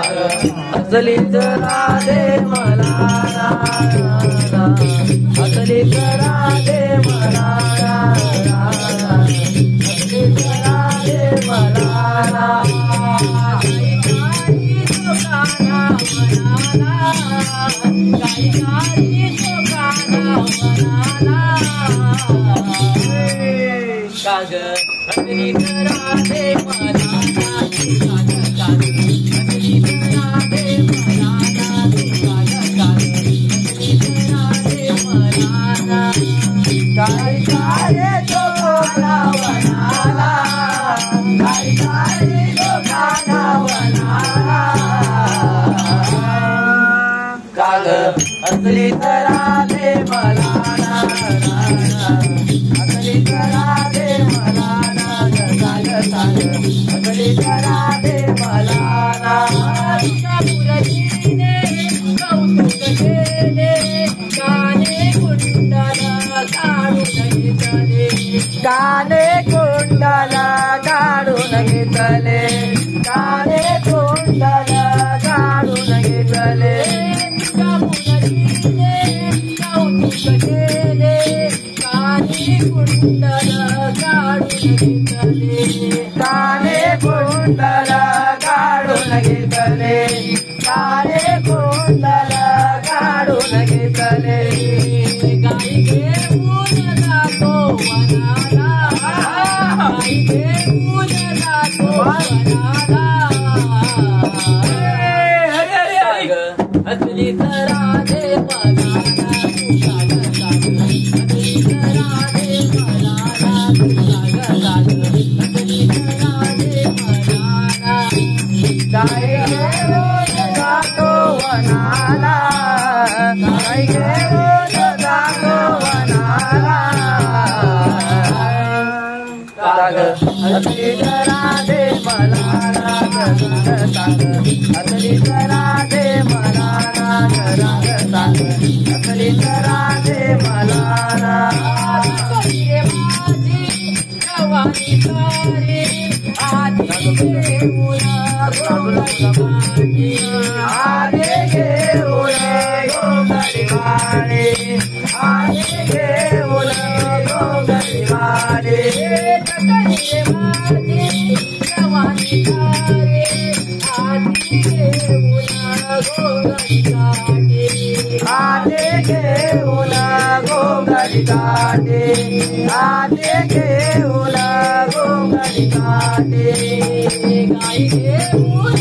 असलीच राधे मला असलीच राधे मला असलीच राधे मला काग असलीच राधे मला काय काय तो वनाला काय काय तो वनाला काग असली राधे मला असली राधे मला असली राधे मला पुरतीने कौतुक केले काने कुंडला काढून घेतले काने कुंडला काढून घेतले काने कुंडला काढून घेतले पुरतीने कौतुक केले काने कुंडला काढून घेतले काने कुंडला काढून घेतले काने कुंडला काढून घेतले गाई घेऊन जातो वनाला गाई घेऊन जातो वनाला असली राधे मला असली राधे मला गाई घेऊन जातो वनाला गाई घेऊन जातो वनाला असली राधे मला असली राधे मला असली राधे मला माझी जवानी तारे आधी घेऊन आधे घेऊन गोगडीवाडे आधे घेऊन गोगडीवाडे माझी जवानी तारे आधी घेऊन गोगडीवाडे आधे घेऊन गोगडीवाडे आधे घेऊन गोगडीवाडे गाई घेऊन